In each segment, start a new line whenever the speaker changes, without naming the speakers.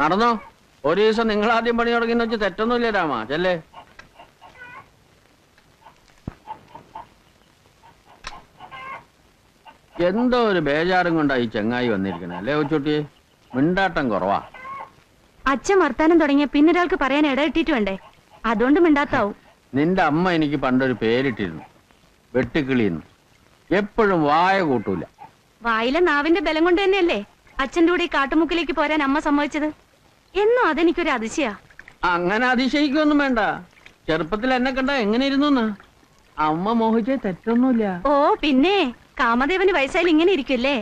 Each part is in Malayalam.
നടന്നോ. ഒരു ദിവസം നിങ്ങൾ ആദ്യം പണി തുടങ്ങിയെന്ന് വെച്ച് തെറ്റൊന്നുമില്ല രാമ. ചെല്ലേ. എന്തോ ഒരു ബേജാറും കൊണ്ടായി ചെങ്ങായി വന്നിരിക്കണേ അല്ലേ കൊച്ചുട്ടിയെ? മിണ്ടാട്ടം കുറവാ.
അച്ഛൻ വർത്താനം തുടങ്ങിയ പിന്നൊരാൾക്ക് പറയാൻ ഇടയിട്ടിട്ട് വേണ്ടേ? അതുകൊണ്ട് മിണ്ടാത്താവും.
നിന്റെ അമ്മ എനിക്ക് പണ്ടൊരു പേരിട്ടിരുന്നു, വെട്ടുക്കിളിന്ന്. എപ്പോഴും വായ കൂട്ടൂല.
വായിലെ നാവിന്റെ ബലം കൊണ്ട് തന്നെയല്ലേ അച്ഛന്റെ കൂടെ ഈ കാട്ടുമുക്കിലേക്ക് പോരാൻ അമ്മ സമ്മതിച്ചത്. എന്നും അതെനിക്കൊരു അതിശയാ.
അങ്ങനെ അതിശയിക്കൊന്നും വേണ്ട. ചെറുപ്പത്തിൽ എന്നെ കണ്ട എങ്ങനെ ഇരുന്നു? അമ്മ മോഹിച്ചേ തെറ്റൊന്നുമില്ല.
ഓ പിന്നെ കാമദേവന് വയസ്സായാലും ഇങ്ങനെ ഇരിക്കുമല്ലേ?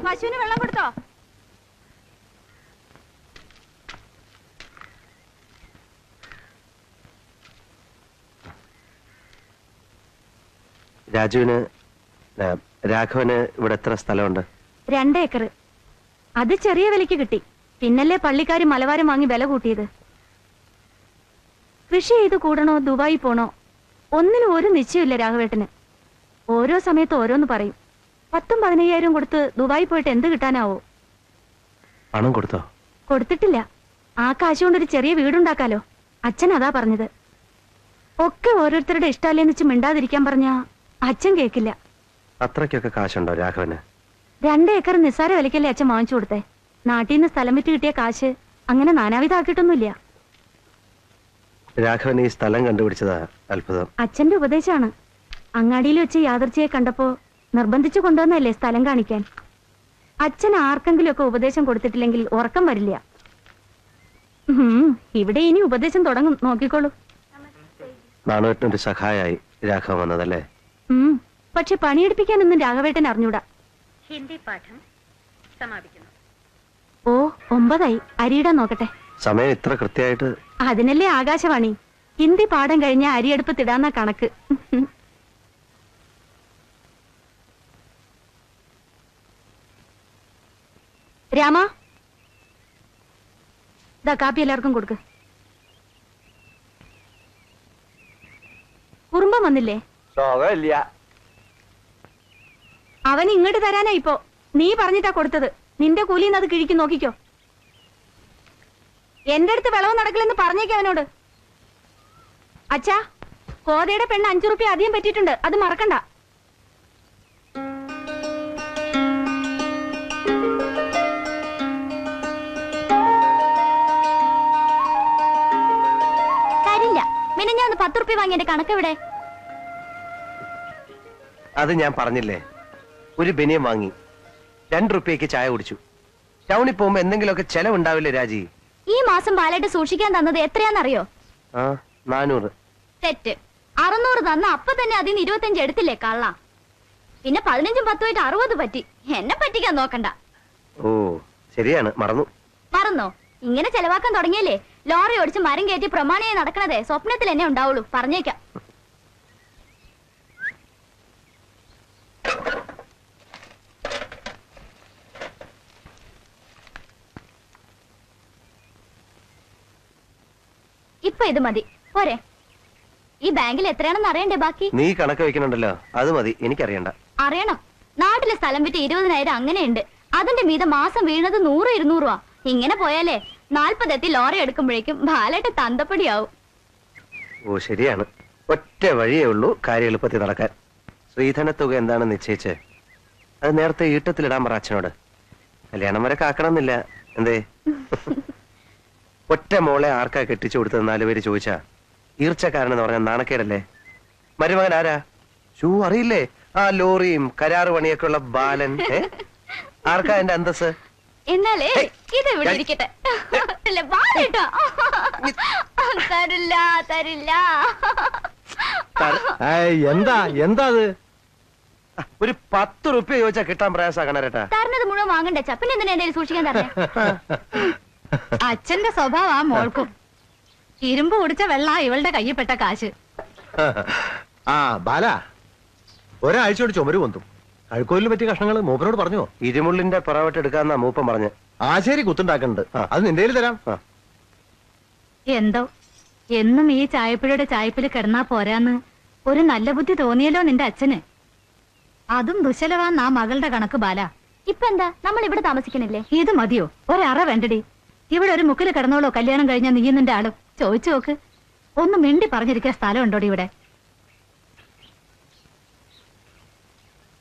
പശുവിന് വെള്ളം കൊടുത്തോ?
രാഘവന് ഇവിടെ എത്ര സ്ഥലമുണ്ട്?
2 ഏക്കർ. അത് ചെറിയ വിലക്ക് കിട്ടി. പിന്നല്ലേ പള്ളിക്കാര് മലവാരം വാങ്ങി വില കൂട്ടിയത്. കൃഷി ചെയ്ത് കൂടണോ ദുബായി പോണോ ഒന്നിനും ഒരു നിശ്ചയമില്ല രാഘവേട്ടന്. ഓരോ സമയത്ത് ഓരോന്ന് പറയും. 10,000-15,000 കൊടുത്ത് ദുബായി പോയിട്ട് എന്ത് കിട്ടാനാവോ?
പണം കൊടുത്തോ?
കൊടുത്തിട്ടില്ല. ആ കാശ് കൊണ്ടൊരു ചെറിയ വീടുണ്ടാക്കാലോ. അച്ഛൻ അതാ പറഞ്ഞത്. ഒക്കെ ഓരോരുത്തരുടെ ഇഷ്ടമല്ലേന്ന് വെച്ച് മിണ്ടാതിരിക്കാൻ പറഞ്ഞാ അച്ഛൻ കേക്കില്ല.
അത്രയ്ക്കൊക്കെ കാശുണ്ടോ രാഘവന്?
2 ഏക്കർ നിസ്സാര വിലക്കല്ലേ അച്ഛൻ വാങ്ങിച്ചു കൊടുത്തേ. നാട്ടിൽ നിന്ന് സ്ഥലം വിറ്റ് കിട്ടിയ കാശ് അങ്ങനെ നാനാവിധാക്കിയിട്ടൊന്നുമില്ല.
രാഘവൻ ഈ സ്ഥലം കണ്ടുപിടിച്ചതാ അത്ഭുതം.
അച്ഛന്റെ ഉപദേശമാണ്. അങ്ങാടിയിൽ വെച്ച് യാദർച്ചയെ കണ്ടപ്പോ നിർബന്ധിച്ചു കൊണ്ടുവന്നല്ലേ സ്ഥലം കാണിക്കാൻ. അച്ഛൻ ആർക്കെങ്കിലും ഒക്കെ ഉപദേശം കൊടുത്തിട്ടില്ലെങ്കിൽ ഉറക്കം വരില്ല. ഇവിടെ ഇനി ഉപദേശം തുടങ്ങും, നോക്കിക്കോളൂ.
നാണുവേട്ടനൊരു സഹായായി രാഘവൻ വന്നതല്ലേ?
പക്ഷെ പണിയെടുപ്പിക്കാനൊന്നും രാഘവേട്ടൻ അറിഞ്ഞൂടാ. ഹിന്ദി പാഠം സമാപിക്കുന്നു. ഓ 9 അരിയിടാൻ നോക്കട്ടെ.
സമയം ഇത്ര കൃത്യമായിട്ട്?
അതിനല്ലേ ആകാശവാണി. ഹിന്ദി പാഠം കഴിഞ്ഞ അരിയെടുപ്പത്തിടാന്ന കണക്ക്. രാമ, ദാ കാപ്പി എല്ലാവർക്കും കൊടുക്ക്. കുറുമ്പം വന്നില്ലേ? അവൻ ഇങ്ങോട്ട് തരാനാ ഇപ്പോ. നീ പറഞ്ഞിട്ടാ കൊടുത്തത്. നിന്റെ കൂലിന്ന് അത് കിഴിക്കും, നോക്കിക്കോ. എന്റെ അടുത്ത് വിളവ് നടക്കില്ലെന്ന് പറഞ്ഞേക്ക് അവനോട്. അച്ഛാ, കോതയുടെ പെണ്ണ് 5 റുപ്യ അധികം പറ്റിയിട്ടുണ്ട്, അത് മറക്കണ്ട. തരില്ല. പിന്നെ ഞാൻ 10 റുപ്യ വാങ്ങിയ കണക്കെവിടെ?
അത് ഞാൻ പറഞ്ഞില്ലേ, ഒരു ബനിയം വാങ്ങി 2 റുപ്യക്ക് ചായ കുടിച്ചു. ടൗണിൽ പോകുമ്പോ എന്തെങ്കിലുമൊക്കെ ചെലവുണ്ടാവില്ലേ രാജി?
ഈ മാസം പാലായിട്ട് സൂക്ഷിക്കാൻ തന്നത് എത്രയാണെന്നറിയോ?
400.
തെറ്റ്. 600 തന്ന അപ്പൊ തന്നെ അതിന് 25 എടുത്തില്ലേ കള്ള. പിന്നെ 15ഉം 10ഉം 60 പറ്റി. എന്നെ പറ്റിക്കാൻ നോക്കണ്ട.
ഓ ശരിയാണ്, മറന്നോ?
ഇങ്ങനെ ചെലവാക്കാൻ തുടങ്ങിയല്ലേ ലോറി ഓടിച്ച് മരം കയറ്റി പ്രമാണിയായി നടക്കണതേ സ്വപ്നത്തിൽ എന്നെ ഉണ്ടാവുള്ളൂ, പറഞ്ഞേക്കാം. ഇപ്പൊ ഇത് മതി പോരെ? ഈ ബാങ്കിൽ എത്രയാണെന്ന് അറിയണ്ടേ ബാക്കി?
നീ കണക്ക് വെക്കണുണ്ടല്ലോ, അത് മതി, എനിക്കറിയണ്ട.
അറിയണം. നാട്ടിലെ സ്ഥലം വിറ്റ് 20,000 അങ്ങനെയുണ്ട്. അതിന്റെ മീതെ മാസം വീണത് 100-200 രൂപ. ഇങ്ങനെ പോയാലേ 40 എത്തി ലോറി എടുക്കുമ്പോഴേക്കും ബാലായിട്ട് തന്തപ്പടിയാവും.
ഓ ശരിയാണ്, ഒറ്റ വഴിയേ ഉള്ളൂ കാര്യം എളുപ്പത്തിൽ നടക്കാൻ. ശ്രീധന തുക എന്താണെന്ന് നിശ്ചയിച്ച് അത് നേരത്തെ ഈട്ടത്തിലിടാൻ പറ അച്ഛനോട്. കല്യാണം വരെ കാക്കണമെന്നില്ല. എന്തേ? ഒറ്റ മോളെ ആർക്കാ കെട്ടിച്ചു കൊടുത്തത് 4 പേര് ചോദിച്ചാ ഈർച്ചക്കാരനെന്ന് പറഞ്ഞ നാണക്കേടല്ലേ? മരുമകൻ ആരാ? അറിയില്ലേ? ആ ലോറിയും കരാറ് പണിയൊക്കെ ഉള്ള ബാലൻ. ആർക്കാ എന്റെ അന്തസ്? എന്നാലേ ഇത് ഇവിടെ ഇരിക്കട്ടെ.
തരില്ല തരില്ല.
എന്താ എന്താ അത്?
ഒരു 10 റുപ്യ ചോദിച്ചാ കിട്ടാൻ പ്രയാസാ കണരേട്ടാ.
തരണത് മുഴുവൻ വാങ്ങണ്ട അച്ഛാ. പിന്നെ എന്തിനാ എന്റെ സൂക്ഷിക്കാൻ തരണേ?
അച്ഛന്റെ സ്വഭാവം ആ മോൾക്കും. ഇരുമ്പ് കുടിച്ച വെള്ള ഇവളുടെ കയ്യിൽ പെട്ട കാശ്.
ആ ബാല, ഒരാഴ്ചയോട് ചുമര് പൊന്തും. അഴുക്കോലിന് പറ്റിയ കഷ്ണങ്ങൾ മൂപ്പനോട് പറഞ്ഞോ?
ഇരുമുള്ളിന്റെ പിറവട്ട് എടുക്കാന്നാ മൂപ്പൻ പറഞ്ഞ്.
ആശേരി കുത്തുണ്ടാക്കുന്നുണ്ട്, അത് നിന്റെ തരാം.
എന്തോ എന്നും ഈ ചായപ്പുഴയുടെ ചായപ്പിൽ കിടന്നാ പോരാന്ന് ഒരു നല്ല ബുദ്ധി തോന്നിയല്ലോ നിന്റെ അച്ഛന്. അതും ദുശലവാന്ന് ആ മകളുടെ കണക്ക് ബാല.
ഇപ്പൊ എന്താ നമ്മൾ ഇവിടെ താമസിക്കണില്ലേ?
ഇത് മതിയോ? ഒരറ വേണ്ടടി. ഇവിടെ ഒരു മുക്കില് കിടന്നോളോ കല്യാണം കഴിഞ്ഞ നീ നിന്റെ ആളും. ചോദിച്ചു നോക്ക്. ഒന്ന് മിണ്ടി പറഞ്ഞിരിക്കാൻ സ്ഥലം ഉണ്ടോടി ഇവിടെ?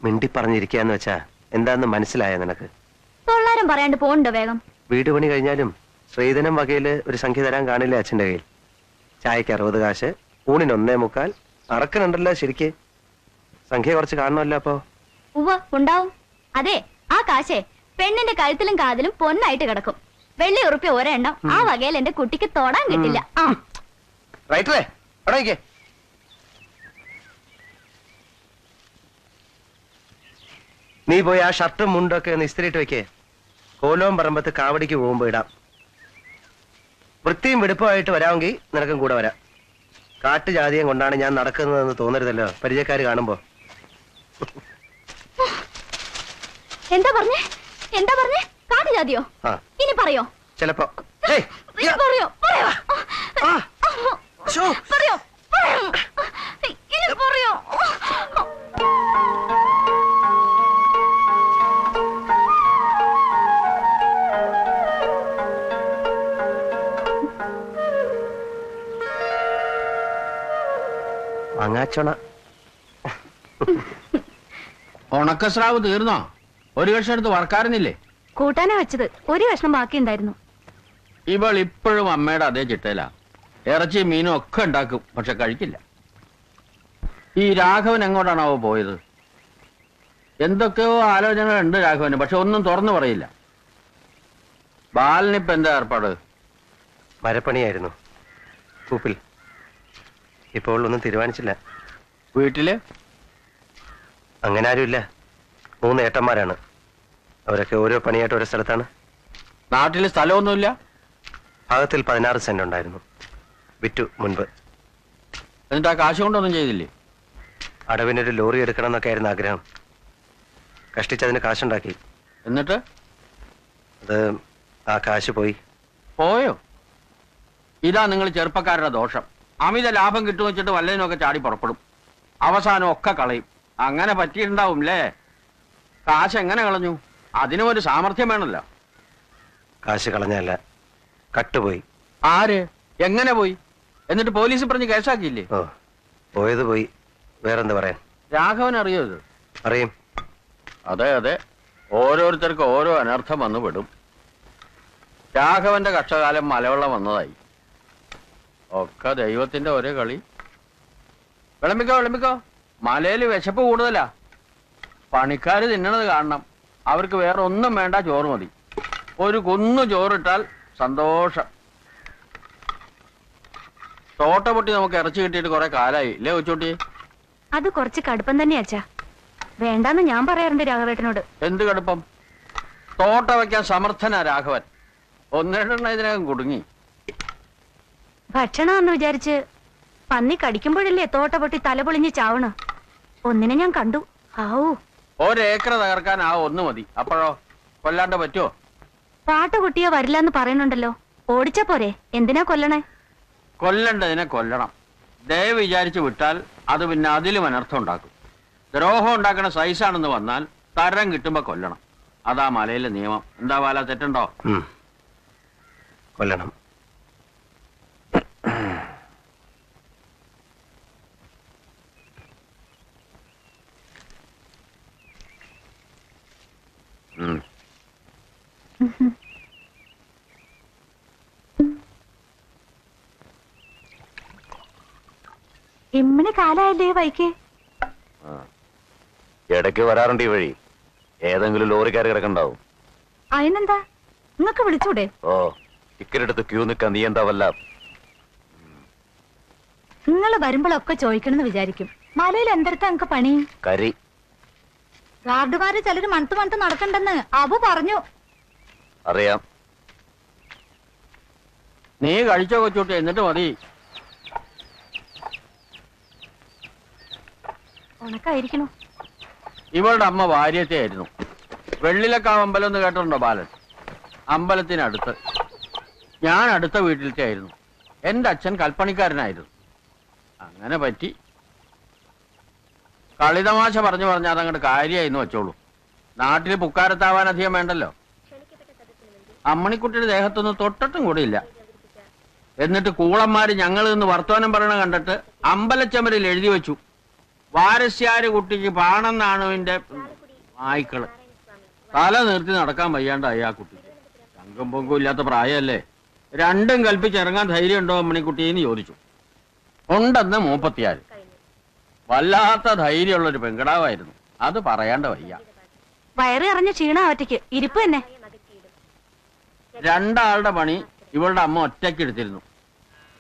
മിണ്ടി പറഞ്ഞിരിക്കാന്ന് വെച്ചാ എന്താന്ന് മനസ്സിലായ നിനക്ക്?
തൊള്ളാരം പറയാണ്ട് പോണ്ടോ വേഗം?
വീട് പണി കഴിഞ്ഞാലും ശ്രീധനം വകയില് ഒരു സംഖ്യ തരാൻ കാണില്ലേ അച്ഛന്റെ കയ്യിൽ? ചായക്ക് 60 കാശ്, ഊണിന് 1.25, അറക്കനുണ്ടല്ലോ ശരിക്ക്. സംഖ്യ കുറച്ച് കാണണമല്ലോ അപ്പൊ.
ഉവ്വ ഉണ്ടാവും. അതെ, ആ കാശേ പെണ്ണിന്റെ കഴുത്തിലും കാതിലും പൊന്നായിട്ട് കിടക്കും. വെള്ളി ഉറുപ്പ്യ ഒരെണ്ണം ആ വകയിൽ എന്റെ കുട്ടിക്ക് തൊടാൻ കിട്ടില്ല. ആ
റൈറ്ററേ, എവിടേക്ക്? നീ പോയി ആ ഷർട്ടും മുണ്ടൊക്കെ ഒന്ന് ഇസ്തിരിയിട്ട് വെക്കേ. കോലവും പറമ്പത്ത് കാവടിക്ക് പോകുമ്പോ ഇടാം. വൃത്തിയും വെടുപ്പമായിട്ട് വരാമെങ്കിൽ നിനക്കും കൂടെ വരാം. കാട്ടുജാതിയും കൊണ്ടാണ് ഞാൻ നടക്കുന്നതെന്ന് തോന്നരുതല്ലോ പരിചയക്കാര് കാണുമ്പോ.
എന്താ പറഞ്ഞേ? എന്താ പറഞ്ഞേ? കാട്ടുജാതിയോ? ഇനി പറയോ?
ചിലപ്പോ
പറയോ? പറയോ? പറയോ? ഇനി പറയോ?
അങ്ങാച്ചോണ.
ഉണക്കസ്രാവ് തീർന്നോ? ഒരു കഷ്ണം എടുത്ത് വറക്കാറുന്നില്ലേ?
കൂട്ടാനാ വെച്ചത്, ഒരു കഷ്ണം ബാക്കി ഉണ്ടായിരുന്നു.
ഇവൾ ഇപ്പോഴും അമ്മയുടെ അതേ ചിട്ടയിലാ. ഇറച്ചി മീനും ഒക്കെ ഉണ്ടാക്കും, പക്ഷെ കഴിക്കില്ല. ഈ രാഘവൻ എങ്ങോട്ടാണാവോ പോയത്? എന്തൊക്കെയോ ആലോചനകൾ ഉണ്ട് രാഘവന്, പക്ഷെ ഒന്നും തുറന്നു പറയില്ല. ബാലനിപ്പ എന്താ ഏർപ്പാട്?
മരപ്പണിയായിരുന്നു കൂപ്പിൽ. ഇപ്പോൾ ഒന്നും തീരുമാനിച്ചില്ല.
വീട്ടില്
അങ്ങനെ ആരുമില്ല. 3 ഏട്ടന്മാരാണ്. അവരൊക്കെ ഓരോ പണിയായിട്ട് ഓരോ സ്ഥലത്താണ്.
നാട്ടില് സ്ഥലമൊന്നുമില്ല.
ഭാഗത്തിൽ 16 സെന്റ് ഉണ്ടായിരുന്നു. വിറ്റു മുൻപ്.
എന്നിട്ട് ആ കാശ് കൊണ്ടൊന്നും ചെയ്തില്ലേ?
അടവിനൊരു ലോറി എടുക്കണം എന്നൊക്കെ ആയിരുന്നു ആഗ്രഹം. കഷ്ടിച്ചതിന് കാശുണ്ടാക്കി.
എന്നിട്ട്
അത് ആ കാശ് പോയി.
പോയോ? ഇതാ നിങ്ങൾ ചെറുപ്പക്കാരുടെ ദോഷം. അമിത ലാഭം കിട്ടും വെച്ചിട്ട് വല്ലതിനൊക്കെ ചാടി പുറപ്പെടും. അവസാനം ഒക്കെ കളയും. അങ്ങനെ പറ്റിയിട്ടുണ്ടാവും അല്ലേ? കാശ് എങ്ങനെ കളഞ്ഞു? അതിനും ഒരു സാമർഥ്യം വേണമല്ലോ.
കാശ് കളഞ്ഞല്ല, കട്ടുപോയി.
ആര്? എങ്ങനെ പോയി? എന്നിട്ട് പോലീസ് പറഞ്ഞ് കേസാക്കിയില്ലേ?
ഓ, പോയത് പോയി. വേറെന്ത് പറയാൻ?
രാഘവൻ അറിയോ ഇത്?
അറിയും.
അതെ അതെ, ഓരോരുത്തർക്ക് ഓരോ അനർത്ഥം വന്നു പെടും. രാഘവന്റെ കഷ്ടകാലം മലവെള്ളം വന്നതായി. ഒക്കെ ദൈവത്തിന്റെ ഒരേ കളി. വിളമ്പിക്കോ വിളമ്പിക്കോ. മലയിൽ വിശപ്പ് കൂടുതലാ. പണിക്കാര് തിന്നണത് കാണണം. അവർക്ക് വേറെ ഒന്നും വേണ്ട, ചോറ് മതി. ഒരു കുന്നു ചോറിട്ടാൽ സന്തോഷം. തോട്ട പൊട്ടി നമുക്ക് ഇറച്ചി കിട്ടിയിട്ട് കുറെ കാലായി ഇല്ലേ കൊച്ചോട്ടി?
അത് കുറച്ച് കടുപ്പം തന്നെ അച്ഛാ. വേണ്ടാന്ന് ഞാൻ പറയാറുണ്ട് രാഘവേട്ടനോട്.
എന്ത് കടുപ്പം? തോട്ട വയ്ക്കാൻ സമർത്ഥനാ രാഘവൻ. 1-2 ഇതിനകം കുടുങ്ങി.
ഭക്ഷണമെന്ന് വിചാരിച്ച് പന്നി കടിക്കുമ്പോഴല്ലേ തോട്ട പൊട്ടി തലപൊളിഞ്ഞ് ചാവണ. ഒന്നിനെ ഞാൻ കണ്ടു. ആവൂ,
1 ഏക്കർ തകർക്കാൻ ആ 1 മതി. അപ്പോഴോ കൊല്ലാണ്ട് പറ്റുമോ?
പാട്ട കുട്ടിയെ വരില്ലെന്ന് പറയുന്നുണ്ടല്ലോ. ഓടിച്ച പോരെ, എന്തിനാ കൊല്ലണേ?
കൊല്ലണ്ടതിനെ കൊല്ലണം. ദയവ് വിചാരിച്ച് വിട്ടാൽ അത് പിന്നെ അതിലും അനർത്ഥം ഉണ്ടാക്കും. ദ്രോഹം ഉണ്ടാക്കുന്ന സൈസാണെന്ന് വന്നാൽ തരം കിട്ടുമ്പോ കൊല്ലണം. അതാ മലയിലെ നിയമം. എന്താ വാല, തെറ്റുണ്ടോ?
കൊല്ലണം.
ഇമ്മണി കാലായല്ലേ വൈക്ക്?
ഇടയ്ക്ക് വരാറുണ്ട് ഈ വഴി. ഏതെങ്കിലും ലോറിക്കാർ കിടക്കണ്ടാവും.
അതിനെന്താ, നിങ്ങക്ക് വിളിച്ചൂടെ?
ഓ, ടിക്കറ്റ് എടുത്ത് ക്യൂ നിൽക്കാൻ നീ എന്താ വല്ല
നിങ്ങൾ വരുമ്പോഴൊക്കെ ചോദിക്കണമെന്ന് വിചാരിക്കും. മലയിൽ എന്തെടുത്താ നിങ്ങക്ക് പണി?
കരി.
ഗാർഡുമാര് ചിലര് മണത്ത് നടക്കണ്ടെന്ന് അബു പറഞ്ഞു.
അറിയാം.
നീ കഴിച്ചോ കൊച്ചൂട്ടി, എന്നിട്ട് മതി.
ഉണക്കായിരിക്കണു.
ഇവളുടെ അമ്മ വാര്യത്തെ ആയിരുന്നു. വെള്ളിലക്കാവ് അമ്പലം എന്ന് കേട്ടിട്ടുണ്ടോ ബാലൻ? അമ്പലത്തിനടുത്ത്. ഞാൻ അടുത്ത വീട്ടിലത്തെ ആയിരുന്നു. എന്റെ അച്ഛൻ കൽപ്പണിക്കാരനായിരുന്നു. അങ്ങനെ പറ്റി. കളിതമാശ പറഞ്ഞു അതങ്ങോട്ട് കാര്യമായിരുന്നു വെച്ചോളൂ. നാട്ടിൽ പുക്കാരത്താവാൻ അധികം വേണ്ടല്ലോ. അമ്മണിക്കുട്ടിയുടെ ദേഹത്തൊന്നും തൊട്ടിട്ടും കൂടിയില്ല. എന്നിട്ട് കൂളന്മാര് ഞങ്ങൾ നിന്ന് വർത്തമാനം പറയണ കണ്ടിട്ട് അമ്പലച്ചമരിൽ എഴുതി വെച്ചു, വാരസ്യാര് കുട്ടിക്ക് പാണെന്നാണുവിന്റെ നായ്ക്കള്. തല നിർത്തി നടക്കാൻ വയ്യാണ്ടായി ആ കുട്ടിക്ക്. ചങ്കും പൊങ്കും ഇല്ലാത്ത പ്രായമല്ലേ. രണ്ടും കൽപ്പിച്ചിറങ്ങാൻ ധൈര്യമുണ്ടോ അമ്മണിക്കുട്ടിന്ന് ചോദിച്ചു. ഉണ്ടെന്ന് 34. വല്ലാത്ത ധൈര്യമുള്ളൊരു പെങ്കടാവായിരുന്നു. അത് പറയാണ്ട് വയ്യ.
വയറ് അറിഞ്ഞ ക്ഷീണാവറ്റയ്ക്ക് ഇരിപ്പ് തന്നെ.
രണ്ടാളുടെ പണി ഇവളുടെ അമ്മ ഒറ്റയ്ക്ക് എടുത്തിരുന്നു.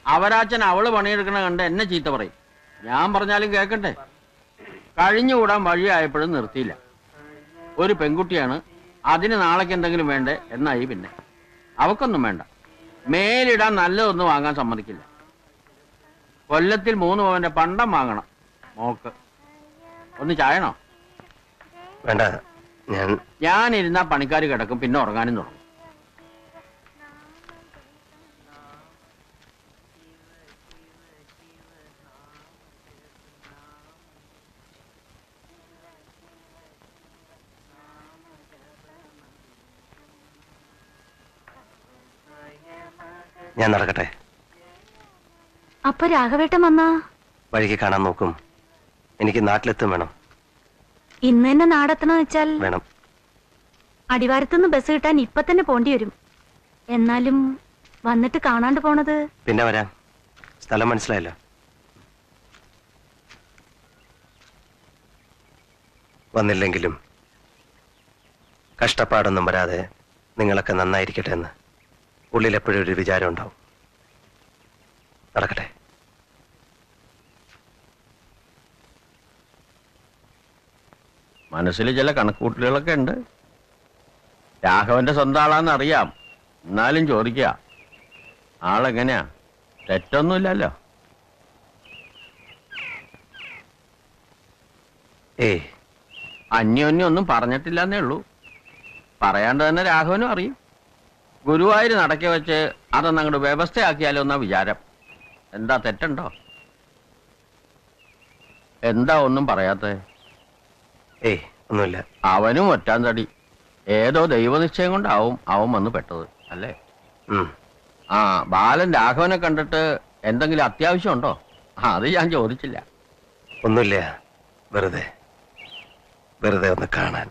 അവരാച്ചൻ അവള് പണിയെടുക്കണ കണ്ട് എന്നെ ചീത്ത പറയും. ഞാൻ പറഞ്ഞാലും കേൾക്കട്ടെ. കഴിഞ്ഞുകൂടാൻ വഴിയായപ്പോഴും നിർത്തിയില്ല. ഒരു പെൺകുട്ടിയാണ്, അതിന് നാളേക്ക് എന്തെങ്കിലും വേണ്ടേ എന്നായി. പിന്നെ അവക്കൊന്നും വേണ്ട. മേലിടാൻ നല്ലതൊന്നും വാങ്ങാൻ സമ്മതിക്കില്ല. കൊല്ലത്തിൽ 3 പവന്റെ പണ്ടം വാങ്ങണം മോൾക്ക്. ഒന്ന് ചായണോ?
വേണ്ട,
ഞാനിരുന്നാ പണിക്കാർ കിടക്കും, പിന്നെ ഉറങ്ങാനും തുടങ്ങും.
ഞാൻ നടക്കട്ടെ.
അപ്പൊ രാഘവേട്ടൻ വന്നാ
വഴിക്ക് കാണാൻ നോക്കും. എനിക്ക് നാട്ടിലെത്തും വേണം.
ഇന്ന് തന്നെ നാടെത്തണമെന്ന് വെച്ചാൽ
വേണം.
അടിവാരത്തുനിന്ന് ബസ് കിട്ടാൻ ഇപ്പൊ തന്നെ പോണ്ടി വരും. എന്നാലും വന്നിട്ട് കാണാണ്ട് പോണത്.
പിന്നെ വരാം. സ്ഥലം മനസ്സിലായല്ലോ. വന്നില്ലെങ്കിലും കഷ്ടപ്പാടൊന്നും വരാതെ നിങ്ങളൊക്കെ നന്നായിരിക്കട്ടെ എന്ന് ഉള്ളിൽ എപ്പോഴും ഒരു വിചാരം ഉണ്ടാവും. നടക്കട്ടെ.
മനസ്സിൽ ചില കണക്കുകൂട്ടലുകളൊക്കെ ഉണ്ട്. രാഘവന്റെ സ്വന്തം ആളാന്ന് അറിയാം. എന്നാലും ചോദിക്കുക, ആളെങ്ങനെയാ? തെറ്റൊന്നുമില്ലല്ലോ.
ഏയ്,
അന്യോന്യം ഒന്നും പറഞ്ഞിട്ടില്ലെന്നേ ഉള്ളൂ. പറയാണ്ട് തന്നെ രാഘവനും അറിയും. ഗുരുവായൂർ നടക്കി വെച്ച് അതൊന്നങ്ങോട്ട് വ്യവസ്ഥയാക്കിയാലോ എന്നാ വിചാരം. എന്താ തെറ്റുണ്ടോ? എന്താ ഒന്നും പറയാത്തേ?
ഏയ്, ഒന്നുമില്ല.
അവനും ഒറ്റാൻ തടി. ഏതോ ദൈവനിശ്ചയം കൊണ്ടാവും അവൻ വന്ന് പെട്ടത് അല്ലേ? ആ, ബാലൻ രാഘവനെ കണ്ടിട്ട് എന്തെങ്കിലും അത്യാവശ്യം ഉണ്ടോ? അത് ഞാൻ ചോദിച്ചില്ല.
ഒന്നുമില്ല, വെറുതെ ഒന്ന് കാണാൻ.